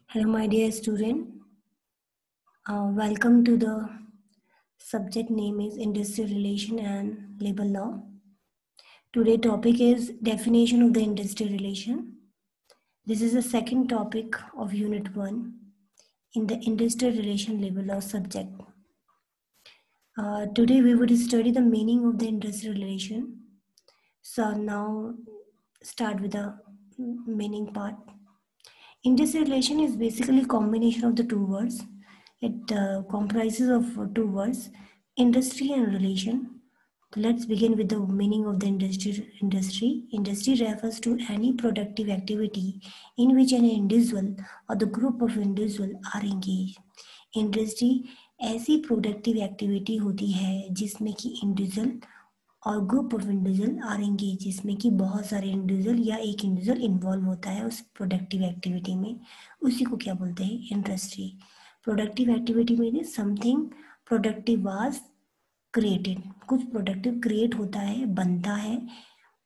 Hello, my dear student. Welcome to the subject name is Industrial Relation and Labor Law. Today topic is definition of the industrial relation. This is the second topic of Unit 1 in the Industrial Relation Labor Law subject. Today we would study the meaning of the industrial relation. So now start with the meaning part. Industrial relation is basically a combination of the two words. It comprises of two words, industry and relation. Let's begin with the meaning of the industry. Industry refers to any productive activity in which an individual or the group of individuals are engaged. Industry ऐसी productive activity होती है जिसमें कि individual और group of individual are engage, जिसमें कि बहुत सारे इंडिविजुअल या एक इंडिविजुअल इन्वॉल्व होता है उस प्रोडक्टिव एक्टिविटी में, उसी को क्या बोलते हैं, इंडस्ट्री. प्रोडक्टिव एक्टिविटी में समथिंग प्रोडक्टिव वाज क्रिएटेड, कुछ प्रोडक्टिव क्रिएट होता है, बनता है,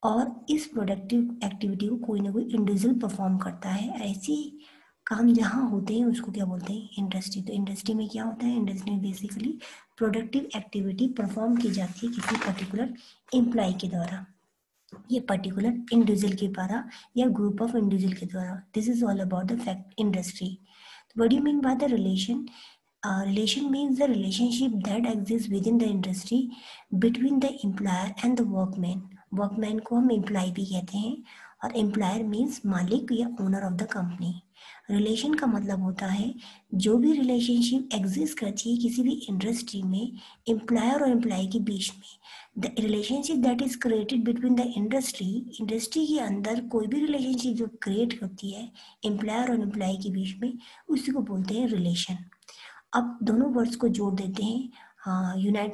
और इस प्रोडक्टिव एक्टिविटी को कोई ना कोई इंडिविजुअल परफॉर्म करता है. ऐसी काम जहाँ होते हैं उसको क्या बोलते हैं, इंडस्ट्री. तो इंडस्ट्री में क्या होता है, इंडस्ट्री में बेसिकली प्रोडक्टिव एक्टिविटी परफॉर्म की जाती है किसी पर्टिकुलर एम्प्लॉय के द्वारा, ये पर्टिकुलर इंडिविजुअल के द्वारा या ग्रुप ऑफ इंडिविजुअल के द्वारा. This is all about the fact industry. What do you mean by the relation? Relation means the relationship that exists within the industry between the employer and the workman. Workman को हम employee भी कहते हैं, और employer means मालिक या owner of the company. Relation का मतलब होता है जो भी रिलेशनशिप एग्जिस्ट करती है किसी भी इंडस्ट्री में एम्प्लॉयर और एम्प्लॉय के बीच में. The relationship that is created between the industry के अंदर कोई भी रिलेशनशिप जो क्रिएट होती है एम्प्लॉयर और एम्प्लॉय के बीच में, उसी को बोलते हैं रिलेशन. अब दोनों वर्ड्स को जोड़ देते हैं, यूनाइट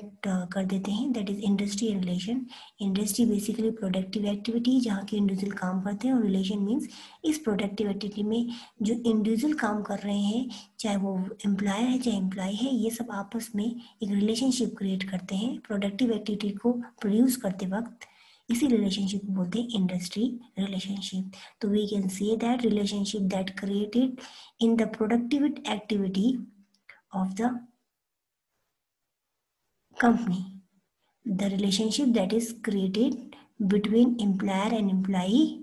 कर देते हैं, that is industry and relation. Industry basically productive activity जहाँ के इंडिविजुअल काम करते हैं, और रिलेशन मीन्स इस प्रोडक्टिव एक्टिविटी में जो इंडिविजुअल काम कर रहे हैं, चाहे वो एम्प्लॉयर है चाहे एम्प्लॉय है, ये सब आपस में एक रिलेशनशिप क्रिएट करते हैं प्रोडक्टिव एक्टिविटी को प्रोड्यूस करते वक्त. इसी रिलेशनशिप को बोलते हैं इंडस्ट्री रिलेशनशिप. तो we can say that relationship that created in the productive activity of the company, the relationship that is created between employer and employee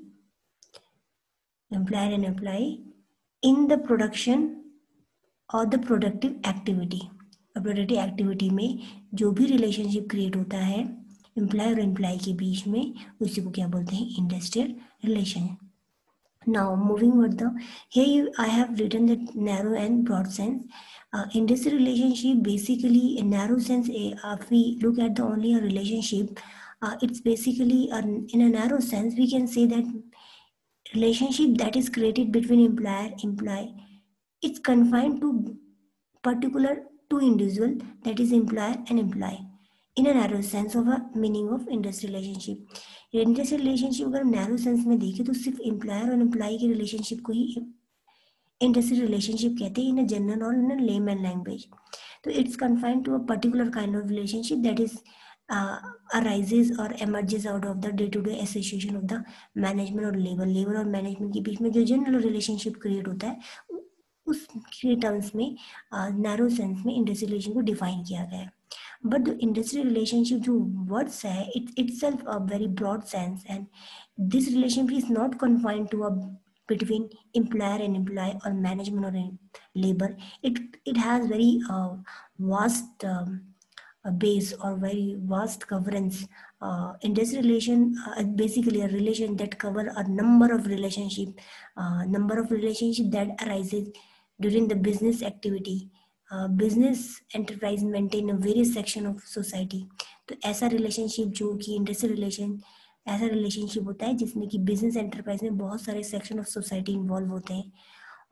in the production or the productive activity. Productive activity में जो भी relationship create होता है employ और employ के बीच में, उसी को क्या बोलते हैं, industrial relation. Now moving further, here I have written the narrow and broad sense. Industrial relationship basically in narrow sense, if we look at the only a relationship, it's basically in a narrow sense we can say that relationship that is created between employee, it's confined to particular two individual, that is employer and employee, in a narrow sense of a meaning of industrial relationship. Industrial relationship अगर हम narrow sense में देखें तो सिर्फ employer और employ के relationship को ही industrial relationship कहते हैं इन अ जनरल और इन अ लेमैन लैंग्वेज. तो it's confined to a particular kind of relationship that is arises or emerges out of the day-to-day association of the management और labour और management के बीच में जो general relationship create होता है, उसके टर्म्स में नैरो सेंस में इंडस्ट्रियल रिलेशन को डिफाइन किया गया है. But the industrial relationship जो words है, it itself a very broad sense, and this relationship is not confined to a between employer and employee or management or labor. It has very vast base or very vast coverance. Industrial relation basically a relation that cover a number of relationship that arises during the business activity. Business enterprise maintain various section of society. तो ऐसा relationship जो कि industrial relation ऐसा relationship होता है जिसमें कि business enterprise में बहुत सारे सेक्शन ऑफ सोसाइटी इन्वॉल्व होते हैं,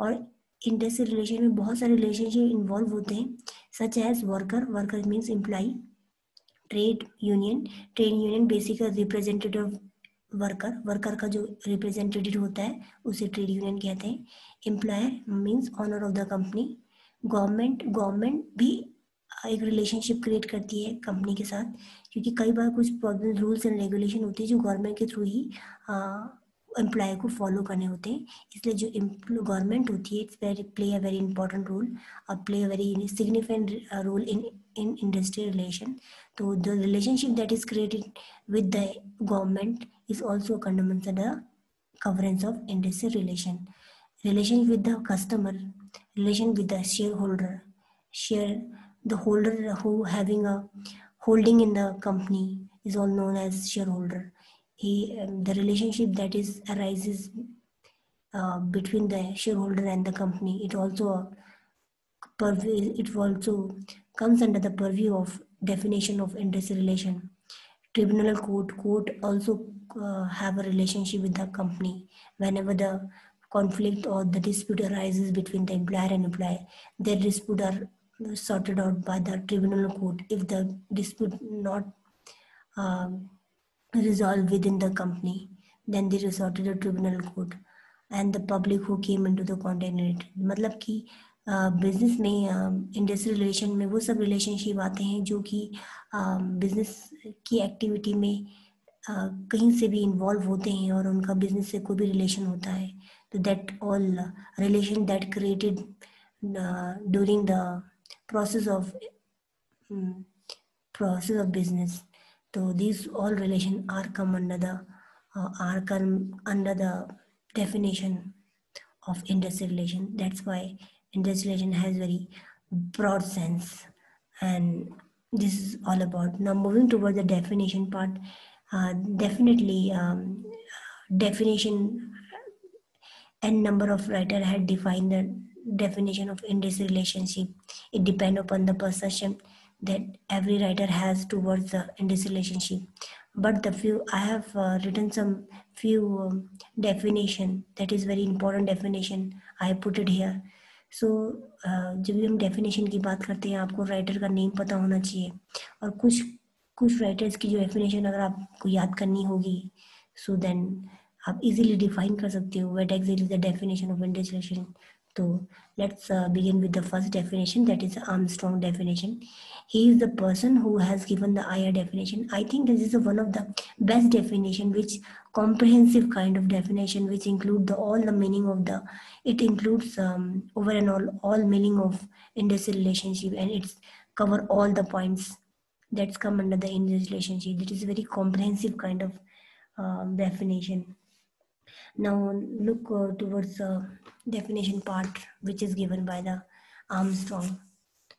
और इंडस्ट्रियल रिलेशन में बहुत सारे रिलेशनशिप इन्वॉल्व होते हैं, such as worker means employ, trade union basic representative of worker का जो रिप्रेजेंटेटिव होता है उसे ट्रेड यूनियन कहते हैं. Employer means owner of the company. Government भी एक रिलेशनशिप क्रिएट करती है कंपनी के साथ, क्योंकि कई बार कुछ प्रॉब्लम रूल्स एंड रेगुलेशन होती है जो गवर्नमेंट के थ्रू ही एम्प्लॉय को फॉलो करने होते हैं। इसलिए जो गवर्नमेंट होती है, it's play a very important role और play a very significant role in industry relation. तो the relationship that is created with the government is also condemn under the coverage of industrial relation with the customer, relation with the shareholder, share the holder who having a holding in the company is all known as shareholder. The relationship that is arises between the shareholder and the company, it also comes under the purview of definition of industrial relation. Tribunal court also have a relationship with the company. Whenever the conflict or the dispute arises between the employer and employee, their dispute are sorted out by the tribunal court. If the dispute not um, resolved within the company, then they resort to the tribunal court and the public who came into the container. मतलब कि business में industrial relation में वो सब relationship आते हैं जो कि बिजनेस की एक्टिविटी में कहीं से भी इन्वॉल्व होते हैं और उनका बिजनेस से कोई भी रिलेशन होता है, तो that all relation that created during the process of process of business. So these all relation are come under the definition of industrial relation. That's why industrial relation has very broad sense, and this is all about. Now moving towards the definition part, definitely definition n number of writers had defined the definition of industrial relationship. It depends upon the perception that every writer has towards the industrial relationship. But the few I have written some few definition that is very important definition. I put it here. सो जब भी हम definition की बात करते हैं आपको writer का name पता होना चाहिए और कुछ कुछ राइटर्स की जो डेफिनेशन अगर आपको याद करनी होगी सो देन आप इजीली डिफाइन कर सकते हो what exactly the definition of industrial. तो let's begin with the first definition, that is Armstrong definition. He is the person who has given the IR definition. I think this is one of the best definition, which comprehensive kind of definition, which include all the meaning of the. It includes over and all meaning of industrial relationship, and it's cover all the points that's come under the industrial relationship. It is a very comprehensive kind of definition. Now look towards the definition part, which is given by the Armstrong.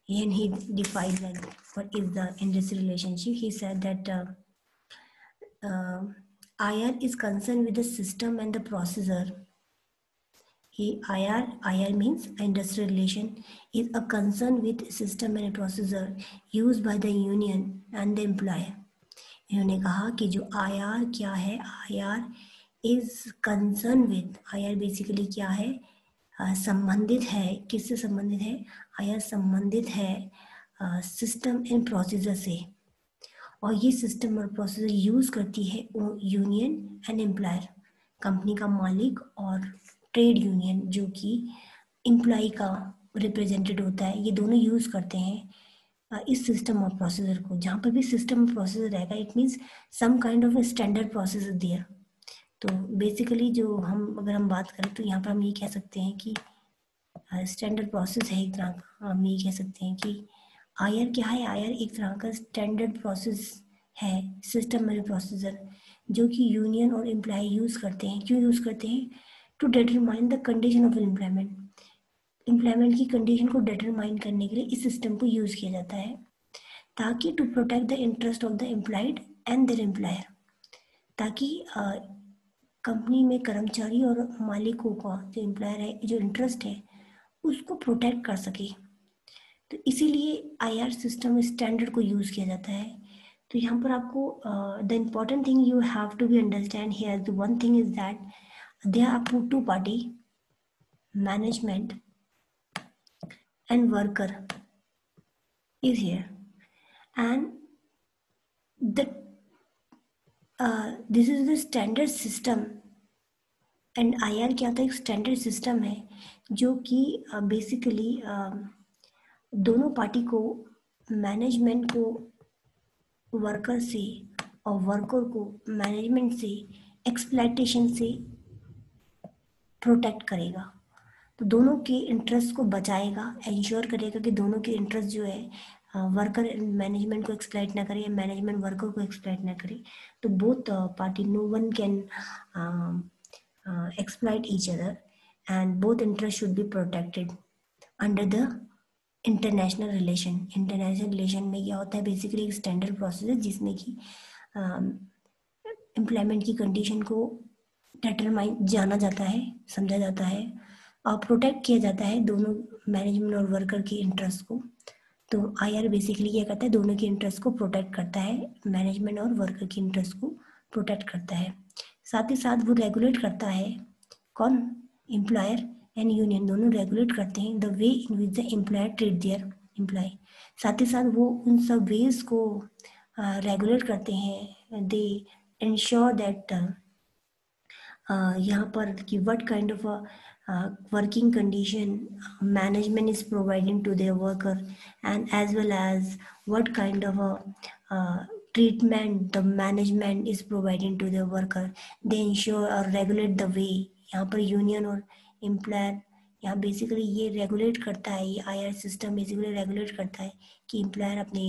And he defined like what is the industrial relationship. He said that IR is concerned with the system and the processor. IR means industrial relation is a concern with system and a processor used by the union and the employer. इन्होंने कहा कि जो IR क्या है, IR is concern with, IR basically क्या है, संबंधित है, किससे संबंधित है, आईआर संबंधित है सिस्टम एंड प्रोसीजर से, और ये सिस्टम और प्रोसीजर यूज करती है यूनियन एंड एम्प्लॉयर, कंपनी का मालिक और ट्रेड यूनियन जो कि एम्प्लॉय का रिप्रेजेंटेड होता है, ये दोनों यूज करते हैं इस सिस्टम और प्रोसीजर को. जहाँ पर भी सिस्टम और प्रोसीजर रहेगा it means some kind of standard procedure there. तो बेसिकली जो अगर हम बात करें तो यहाँ पर हम ये कह सकते हैं कि स्टैंडर्ड प्रोसेस है एक तरह का. हम ये कह सकते हैं कि आईआर क्या है, आईआर एक तरह का स्टैंडर्ड प्रोसेस है, सिस्टम में प्रोसीजर जो कि यूनियन और एम्प्लॉय यूज़ करते हैं. क्यों यूज़ करते हैं? To determine the condition of employment. Employment की कंडीशन को डिटरमाइन करने के लिए इस सिस्टम को यूज़ किया जाता है ताकि to protect the interest of the employed and their employer, ताकि कंपनी में कर्मचारी और मालिकों का जो एम्प्लॉयर है जो इंटरेस्ट है उसको प्रोटेक्ट कर सके. तो इसीलिए आईआर सिस्टम स्टैंडर्ड को यूज़ किया जाता है. तो यहाँ पर आपको the important thing you have to be understand here, the one thing is that there are two party, management and worker is here, and this is the standard system. And IR क्या होता है? एक standard system है जो कि basically दोनों party को, management को वर्कर से और वर्कर को मैनेजमेंट से एक्सप्लॉयटेशन से प्रोटेक्ट करेगा, तो दोनों के इंटरेस्ट को बचाएगा, इंश्योर करेगा कि दोनों के इंटरेस्ट जो है वर्कर मैनेजमेंट को एक्सप्लॉइट ना करे या मैनेजमेंट वर्कर को एक्सप्लॉइट ना करे। तो both party, no one can exploit each other, and both interests should be protected under the international relation. International relation में क्या होता है, बेसिकली एक स्टैंडर्ड प्रोसेस है जिसमें कि एम्प्लॉयमेंट की कंडीशन को डिटरमाइन जाना जाता है, समझा जाता है और प्रोटेक्ट किया जाता है दोनों मैनेजमेंट और वर्कर की इंटरेस्ट को। तो आईआर बेसिकली क्या करता है, दोनों के इंटरेस्ट को प्रोटेक्ट करता है, मैनेजमेंट और वर्कर की इंटरेस्ट को प्रोटेक्ट करता है। साथ ही साथ वो रेगुलेट करता है, कौन, एम्प्लॉयर एंड यूनियन दोनों रेगुलेट करते हैं the way in which the employer treat their employ. साथ ही साथ वो उन सब वेज को रेगुलेट करते हैं, दे इंश्योर दैट यहाँ पर कि what kind of working condition management is providing to their worker and as well as what kind of treatment the management is providing to their worker, they ensure or regulate the way। यहाँ पर union और employer यहाँ basically ये regulate करता है, ये IR system basically regulate करता है कि एम्प्लॉयर अपने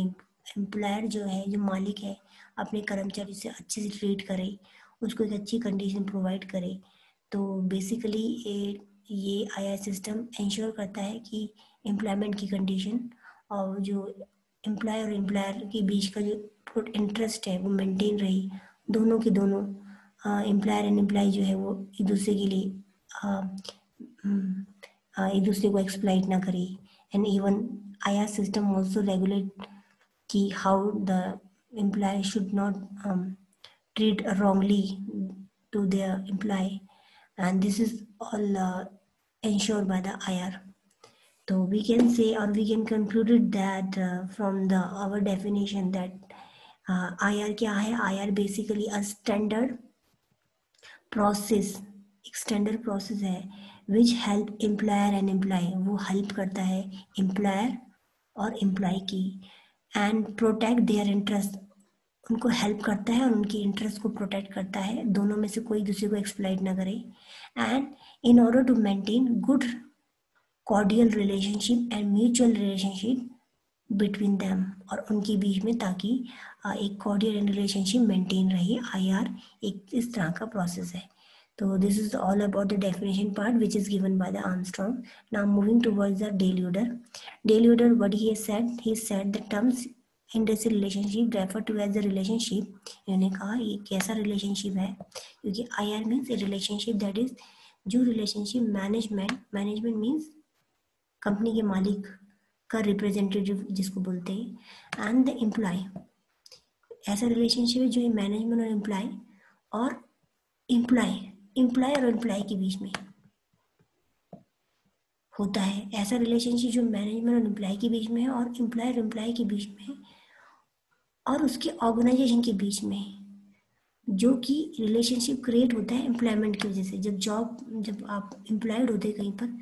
एम्प्लॉयर जो है, जो मालिक है, अपने कर्मचारी से अच्छे से ट्रीट करे, उसको एक अच्छी कंडीशन प्रोवाइड करे। तो बेसिकली ये आईआर सिस्टम इंश्योर करता है कि एम्प्लॉयमेंट की कंडीशन और जो एम्प्लॉय और एम्प्लॉयर के बीच का जो इंटरेस्ट है वो मेंटेन रही, दोनों के दोनों एम्प्लॉयर एंड एम्प्लॉय जो है वो एक दूसरे के लिए एक दूसरे को एक्सप्लॉइट ना करे। And even IR system also regulate कि how the employ should not treat wrongly to their employ, and this is all ensured by the IR. So we can say or we can conclude it that from the our definition that IR क्या है, IR basically a standard process, एक standard process है which help employer and employee, वो help करता है employer और employee की and protect their interest, उनको हेल्प करता है और उनकी इंटरेस्ट को प्रोटेक्ट करता है, दोनों में से कोई दूसरे को एक्सप्लॉइट ना करे। And in order to maintain good cordial relationship and mutual relationship between them, और उनके बीच में, ताकि एक कॉर्डियल रिलेशनशिप मेंटेन रहे। आईआर एक इस तरह का प्रोसेस है। तो this is all about the definition part which is given by the Armstrong. Now moving towards the Dale Yoder. Dale Yoder what he said the terms industrial relationship refer to as the relationship. इन्होंने कहा ये कैसा relationship है, क्योंकि IR means A relationship that is, जो relationship management means company के मालिक का रिप्रेजेंटेटिव जिसको बोलते हैं, एंड द एम्प्लॉय, ऐसा रिलेशनशिप है जो मैनेजमेंट और एम्प्लॉय और एम्प्लॉय के बीच में होता है। ऐसा रिलेशनशिप जो मैनेजमेंट और एम्प्लॉय के बीच में है और एम्प्लॉय और एम्प्लॉय के बीच में है और उसके ऑर्गेनाइजेशन के बीच में, जो कि रिलेशनशिप क्रिएट होता है एम्प्लॉयमेंट की वजह से। जब आप एम्प्लॉयड होते हैं कहीं पर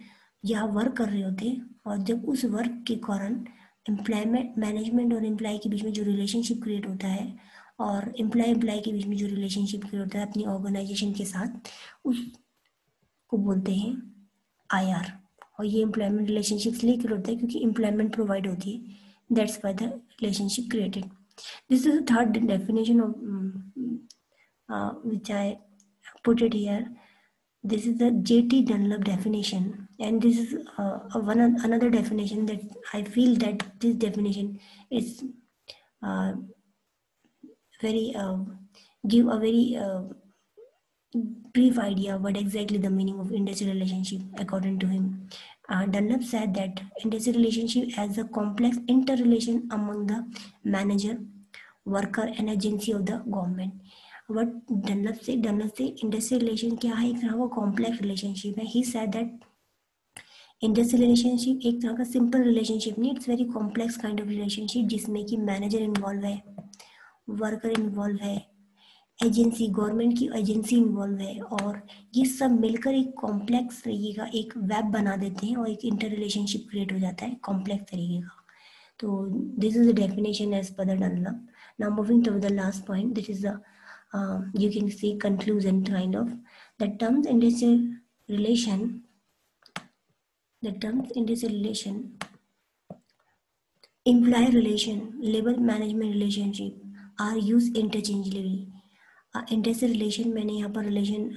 या वर्क कर रहे होते हैं, और जब उस वर्क के कारण एम्प्लॉयमेंट, मैनेजमेंट और एम्प्लॉय के बीच में जो रिलेशनशिप क्रिएट होता है और एम्प्लॉय के बीच में जो रिलेशनशिप क्रिएट होता है अपनी ऑर्गेनाइजेशन के साथ, उसको बोलते हैं आईआर। और ये एम्प्लॉयमेंट रिलेशनशिप इसलिए क्रिएट होता है क्योंकि एम्प्लॉयमेंट प्रोवाइड होती है, that's why the relationship created. This is the third definition of which I put it here. This is the J.T. Dunlop definition, and this is another definition that I feel that this definition is very give a very brief idea what exactly the meaning of industrial relationship according to him. Dunlop said that industrial relationship as a complex interrelation among the manager, worker and agency of the government. What Dunlop से industrial relation क्या है, एक तरह का complex relationship है। He said that industrial relationship एक तरह का सिंपल रिलेशनशिप नहीं, it's very complex kind of relationship जिसमें कि मैनेजर इन्वॉल्व है, वर्कर इन्वॉल्व है, एजेंसी, गवर्नमेंट की एजेंसी इन्वॉल्व है, और ये सब मिलकर एक कॉम्प्लेक्स तरीके का एक वेब बना देते हैं और एक इंटर रिलेशनशिप क्रिएट हो जाता है कॉम्प्लेक्स तरीके का। तो this is the definition as per the Dunlop. Now moving to the last point, this is the you can see conclusion kind of. The terms industrial relation, the terms industrial relation, employer relation, labor management relationship are used interchangeably. Industrial relation मैंने यहाँ पर relation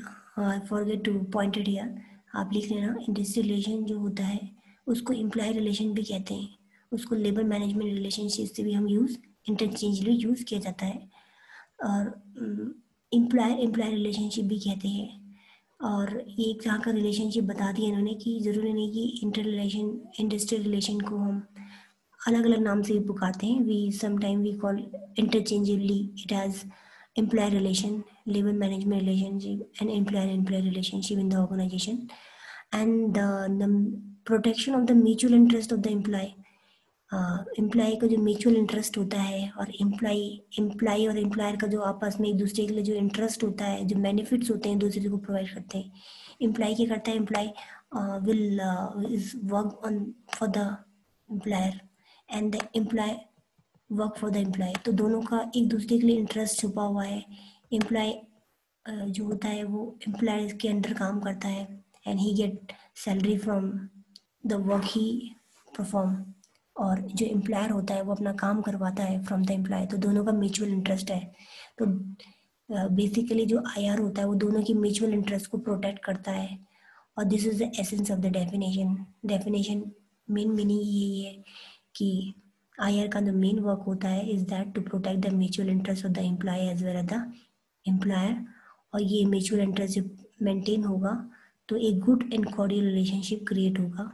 forget to point it here, आप लिख लेना. industrial relation जो होता है उसको employer relation भी कहते हैं, उसको labor management relationship से भी हम यूज़ interchangeably यूज़ किया जाता है, और एम्प्लॉयर रिलेशनशिप भी कहते हैं. और ये एक तरह का रिलेशनशिप बता दिया इन्होंने कि ज़रूरी नहीं कि इंटर रिलेशन इंडस्ट्रियल रिलेशन को हम अलग अलग नाम से भी पुकारते हैं. We sometime we call interchangeably it has employer relation, labour management relationship and employer relationship in the organisation. And the protection of the mutual interest of the employ का जो म्यूचुअल इंटरेस्ट होता है, और एम्प्लॉय और employer का जो आपस में एक दूसरे के लिए जो इंटरेस्ट होता है, जो बेनिफिट्स होते हैं दूसरे को प्रोवाइड करते हैं. एम्प्लॉय क्या करता है, employ will is work on for the employer and the employ work for the employ. तो दोनों का एक दूसरे के लिए इंटरेस्ट छुपा हुआ है. एम्प्लॉय जो होता है वो एम्प्लॉय के अंडर काम करता है and he get salary from the work he perform, और जो एम्प्लॉयर होता है वो अपना काम करवाता है फ्रॉम द एम्प्लॉय. तो दोनों का म्यूचुअल इंटरेस्ट है. तो बेसिकली जो आईआर होता है वो दोनों की म्यूचुअल इंटरेस्ट को प्रोटेक्ट करता है. और this is the essence of the definition. Main meaning यही है कि आईआर का जो मेन वर्क होता है is that to protect the mutual interest of the employ as well as the employer. और ये म्यूचुअल इंटरेस्ट जब मेंटेन होगा तो एक good and cordial relationship create होगा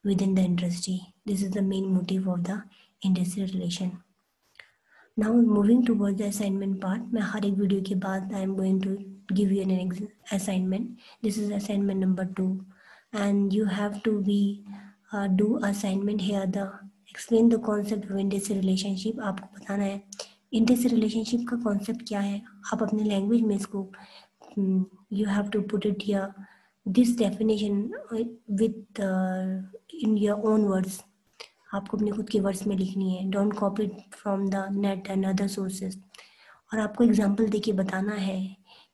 within the industry. This is the main motive of the industrial relation. Now moving towards the assignment part, मैं हर एक video के बाद I am going to give you an assignment. This is assignment number 2 and you have to be do assignment here. The explain the concept of industrial relationship. आपको बताना है industrial relationship का concept क्या है. आप अपने language में इसको you have to put it here, this definition with in your own words. आपको अपने खुद के वर्ड्स में लिखनी है. Don't copy from the net and other sources. और आपको एग्जांपल देके बताना है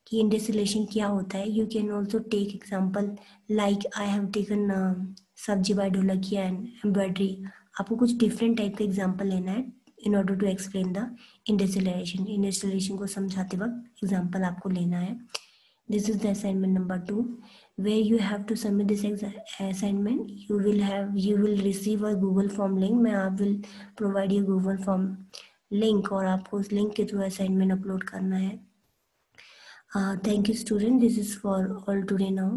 कि इंडस्ट्रियल रिलेशन क्या होता है. You can also take example like I have taken सब्जी बाय ढोलकिया एंड एम्ब्रॉयडरी. आपको कुछ डिफरेंट टाइप का एग्जांपल लेना है in order to explain the industrial relation. Industrial relation को समझाते वक्त एग्जांपल आपको लेना है. This is the assignment number 2 where you have to submit this assignment. You will receive a Google form link. मैं आप will provide you Google form link और आपको उस link के थ्रू assignment upload करना है. Thank you student. This is for all today now.